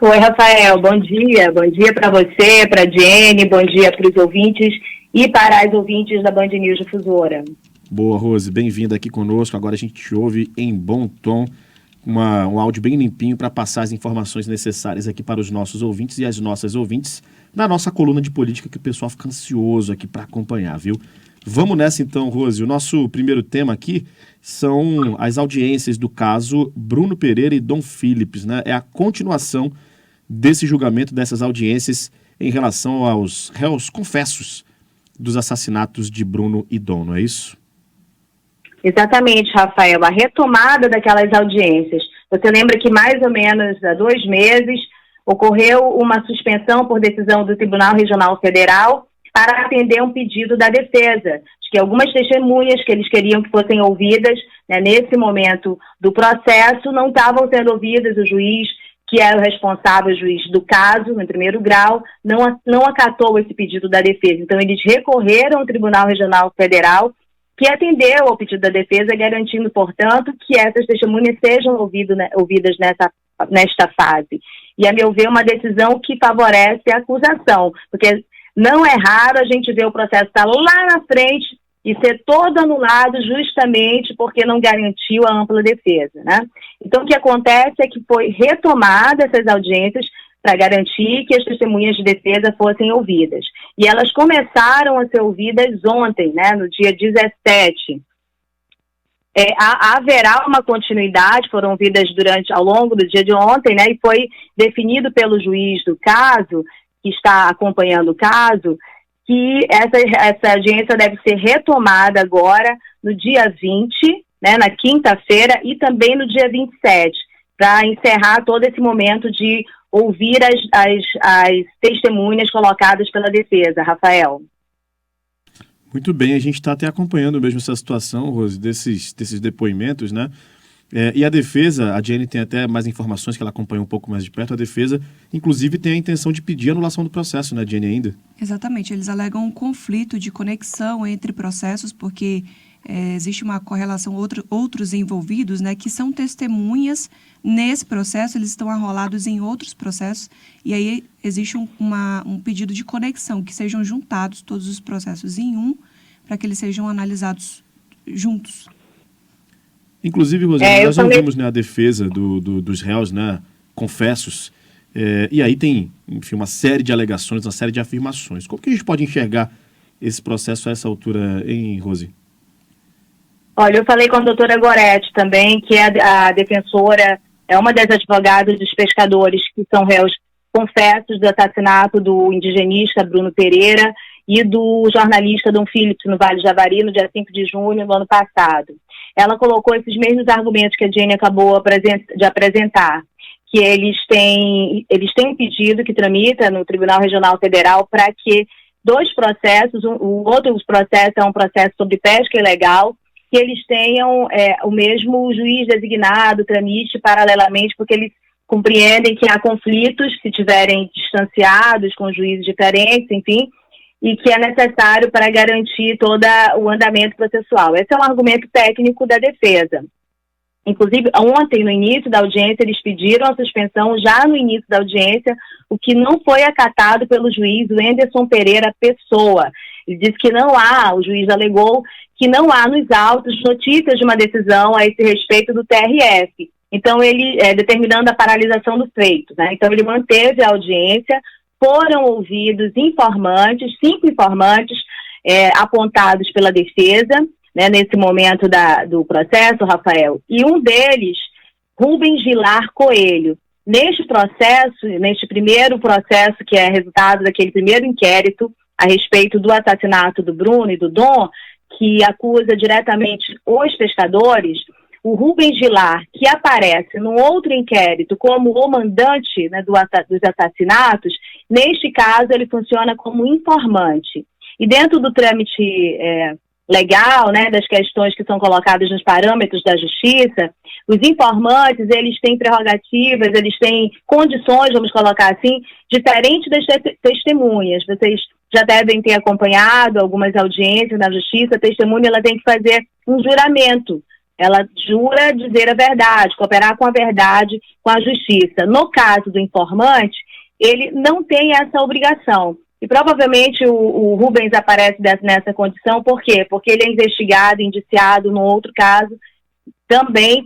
Oi, Rafael, bom dia. Bom dia para você, para a Jenny, bom dia para os ouvintes e para as ouvintes da Band News Difusora. Boa, Rose, bem-vinda aqui conosco. Agora a gente te ouve em bom tom, um áudio bem limpinho para passar as informações necessárias aqui para os nossos ouvintes e as nossas ouvintes na nossa coluna de política, que o pessoal fica ansioso aqui para acompanhar, viu? Vamos nessa então, Rose. O nosso primeiro tema aqui são as audiências do caso Bruno Pereira e Dom Philips, né? É a continuação desse julgamento, dessas audiências em relação aos réus confessos dos assassinatos de Bruno e Dom, não é isso? Exatamente, Rafael. A retomada daquelas audiências. Você lembra que mais ou menos há 2 meses ocorreu uma suspensão por decisão do Tribunal Regional Federal para atender um pedido da defesa, de que algumas testemunhas que eles queriam que fossem ouvidas, né, nesse momento do processo, não estavam sendo ouvidas. O juiz, que era o responsável, o juiz do caso, no primeiro grau, não acatou esse pedido da defesa. Então, eles recorreram ao Tribunal Regional Federal, que atendeu ao pedido da defesa, garantindo, portanto, que essas testemunhas sejam ouvidas nesta fase. E, a meu ver, uma decisão que favorece a acusação, porque não é raro a gente ver o processo estar lá na frente e ser todo anulado justamente porque não garantiu a ampla defesa, né? Então, o que acontece é que foi retomada essas audiências para garantir que as testemunhas de defesa fossem ouvidas. E elas começaram a ser ouvidas ontem, né, no dia 17. Haverá uma continuidade, foram ouvidas ao longo do dia de ontem, né, e foi definido pelo juiz do caso, que está acompanhando o caso, que essa audiência deve ser retomada agora no dia 20, né, na quinta-feira, e também no dia 27, para encerrar todo esse momento de ouvir as testemunhas colocadas pela defesa, Rafael. Muito bem, a gente está até acompanhando mesmo essa situação, Rose, desses depoimentos, né? E a defesa, a Jenny tem até mais informações que ela acompanha um pouco mais de perto, a defesa, inclusive, tem a intenção de pedir anulação do processo, né, Jenny, ainda? Exatamente, eles alegam um conflito de conexão entre processos, porque existe uma correlação, outros envolvidos, né, que são testemunhas nesse processo, eles estão arrolados em outros processos, e aí existe um pedido de conexão, que sejam juntados todos os processos em um, para que eles sejam analisados juntos. Inclusive, Rosana, nós ouvimos, né, a defesa dos réus, né, confessos, e aí tem, enfim, uma série de alegações, uma série de afirmações. Como que a gente pode enxergar esse processo a essa altura, hein, Rose? Olha, eu falei com a doutora Goretti também, que é a defensora, é uma das advogadas dos pescadores que são réus confessos do assassinato do indigenista Bruno Pereira e do jornalista Dom Philips no Vale de Javari, no dia 5 de junho do ano passado. Ela colocou esses mesmos argumentos que a Jenny acabou de apresentar, que eles têm um pedido que tramita no Tribunal Regional Federal para que 2 processos, o outro processo é um processo sobre pesca ilegal, que eles tenham o mesmo juiz designado, tramite paralelamente, porque eles compreendem que há conflitos se estiverem distanciados com juízes diferentes, enfim, e que é necessário para garantir todo o andamento processual. Esse é um argumento técnico da defesa. Inclusive, ontem, no início da audiência, eles pediram a suspensão já no início da audiência, o que não foi acatado pelo juiz Wenderson Pereira Pessoa. Ele disse que não há, o juiz alegou que não há nos autos notícias de uma decisão a esse respeito do TRF. Então, ele, determinando a paralisação do feito, né? Então, ele manteve a audiência, foram ouvidos informantes, 5 informantes apontados pela defesa, né, nesse momento do processo, Rafael, e um deles, Rubens Vilar Coelho. Neste primeiro processo, que é resultado daquele primeiro inquérito a respeito do assassinato do Bruno e do Dom, que acusa diretamente os pescadores, o Rubens Vilar, que aparece num outro inquérito como o mandante, né, dos assassinatos, neste caso ele funciona como informante. E dentro do trâmite legal, né, das questões que são colocadas nos parâmetros da justiça, os informantes, eles têm prerrogativas, eles têm condições, vamos colocar assim, diferentes das testemunhas. Vocês já devem ter acompanhado algumas audiências na justiça. A testemunha ela tem que fazer um juramento ela jura dizer a verdade, cooperar com a verdade, com a justiça. No caso do informante, ele não tem essa obrigação. E provavelmente o Rubens aparece nessa condição, por quê? Porque ele é investigado, indiciado no outro caso, também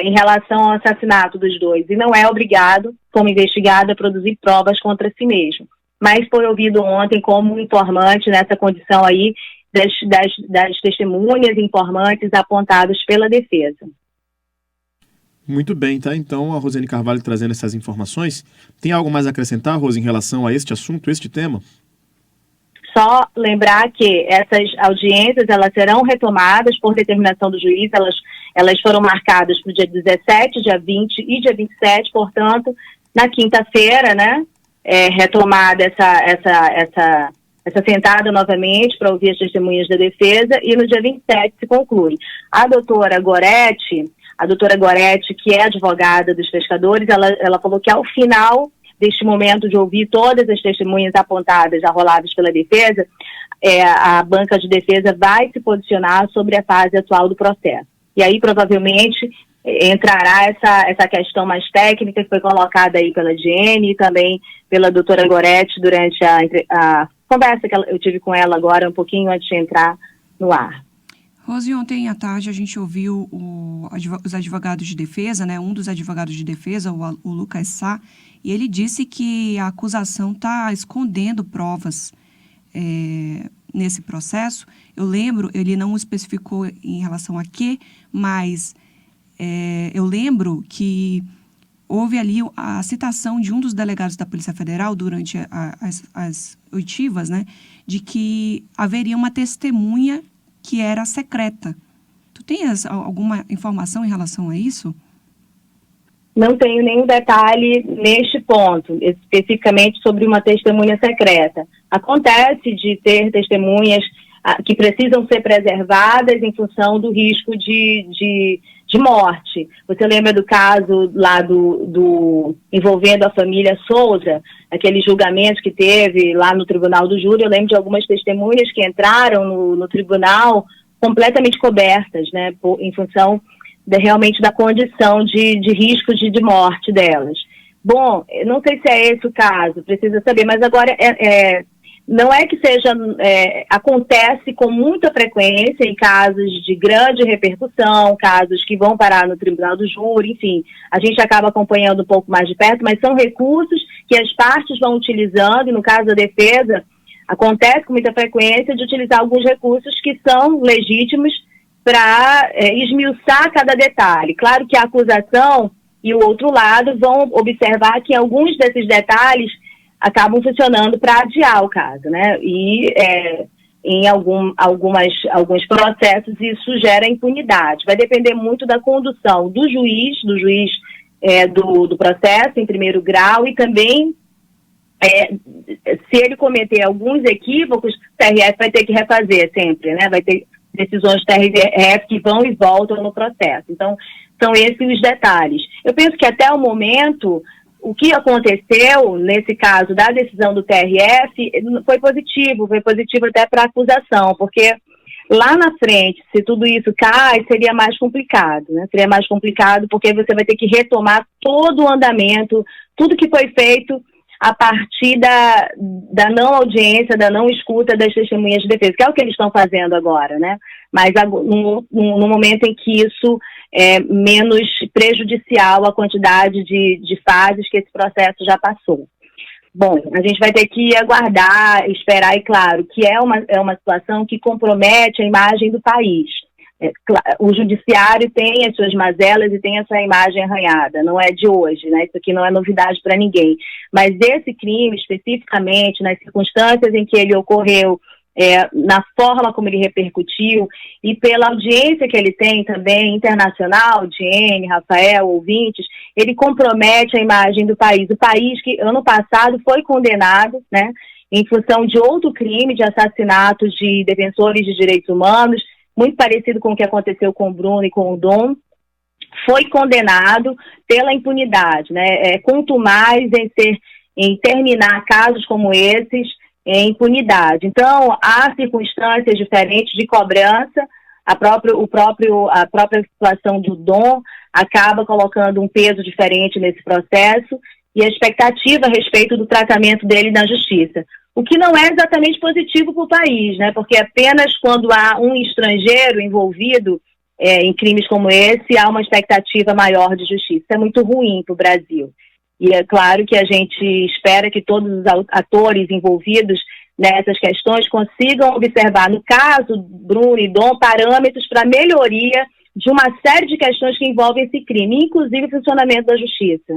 em relação ao assassinato dos dois. E não é obrigado, como investigado, a produzir provas contra si mesmo. Mas foi ouvido ontem como informante nessa condição aí das testemunhas informantes apontadas pela defesa. Muito bem, tá? Então, a Rosiane Carvalho trazendo essas informações. Tem algo mais a acrescentar, Rose, em relação a este assunto, este tema? Só lembrar que essas audiências, elas serão retomadas por determinação do juiz, elas foram marcadas para o dia 17, dia 20 e dia 27, portanto, na quinta-feira, né, retomada essa sentada novamente para ouvir as testemunhas da defesa, e no dia 27 se conclui. A doutora Goretti, que é advogada dos pescadores, ela falou que ao final deste momento de ouvir todas as testemunhas apontadas, arroladas pela defesa, a banca de defesa vai se posicionar sobre a fase atual do processo. E aí, provavelmente, entrará essa questão mais técnica que foi colocada aí pela Diene e também pela doutora Goretti durante a conversa que eu tive com ela agora, um pouquinho antes de entrar no ar. Rose, ontem à tarde a gente ouviu os advogados de defesa, né? Um dos advogados de defesa, o Lucas Sá, e ele disse que a acusação está escondendo provas nesse processo. Eu lembro, ele não especificou em relação a quê, mas eu lembro que houve ali a citação de um dos delegados da Polícia Federal durante as oitivas, né? De que haveria uma testemunha que era secreta. Tu tens alguma informação em relação a isso? Não tenho nenhum detalhe neste ponto, especificamente sobre uma testemunha secreta. Acontece de ter testemunhas que precisam ser preservadas em função do risco de morte. Você lembra do caso lá envolvendo a família Souza, aquele julgamento que teve lá no Tribunal do Júri? Eu lembro de algumas testemunhas que entraram no tribunal completamente cobertas, né, em função realmente da condição de risco de morte delas. Bom, não sei se é esse o caso, precisa saber, mas agora não é que seja, acontece com muita frequência em casos de grande repercussão, casos que vão parar no Tribunal do Júri, enfim, a gente acaba acompanhando um pouco mais de perto, mas são recursos que as partes vão utilizando, e no caso da defesa, acontece com muita frequência de utilizar alguns recursos que são legítimos para esmiuçar cada detalhe. Claro que a acusação e o outro lado vão observar que alguns desses detalhes acabam funcionando para adiar o caso, né? E em alguns processos isso gera impunidade. Vai depender muito da condução do juiz do processo em primeiro grau, e também se ele cometer alguns equívocos, o TRF vai ter que refazer sempre, né? Vai ter decisões do TRF que vão e voltam no processo. Então, são esses os detalhes. Eu penso que até o momento, o que aconteceu, nesse caso da decisão do TRF, foi positivo até para a acusação, porque lá na frente, se tudo isso cai, seria mais complicado, né? Seria mais complicado porque você vai ter que retomar todo o andamento, tudo que foi feito a partir da não audiência, da não escuta das testemunhas de defesa, que é o que eles estão fazendo agora, né? Mas no momento em que isso é menos prejudicial à quantidade de fases que esse processo já passou. Bom, a gente vai ter que aguardar, esperar, e claro, que é uma situação que compromete a imagem do país. O judiciário tem as suas mazelas e tem essa imagem arranhada, não é de hoje, né? Isso aqui não é novidade para ninguém. Mas esse crime, especificamente, nas circunstâncias em que ele ocorreu, na forma como ele repercutiu e pela audiência que ele tem também internacional, Diene, Rafael, ouvintes, ele compromete a imagem do país. O país que ano passado foi condenado, né, em função de outro crime, de assassinato de defensores de direitos humanos, muito parecido com o que aconteceu com o Bruno e com o Dom, foi condenado pela impunidade, né? Quanto mais em terminar casos como esses, em impunidade. Então, há circunstâncias diferentes de cobrança, a própria situação do Dom acaba colocando um peso diferente nesse processo e a expectativa a respeito do tratamento dele na justiça. O que não é exatamente positivo para o país, né? Porque apenas quando há um estrangeiro envolvido em crimes como esse, há uma expectativa maior de justiça. Isso é muito ruim para o Brasil. E é claro que a gente espera que todos os atores envolvidos nessas questões consigam observar, no caso Bruno e Dom, parâmetros para melhoria de uma série de questões que envolvem esse crime, inclusive o funcionamento da justiça.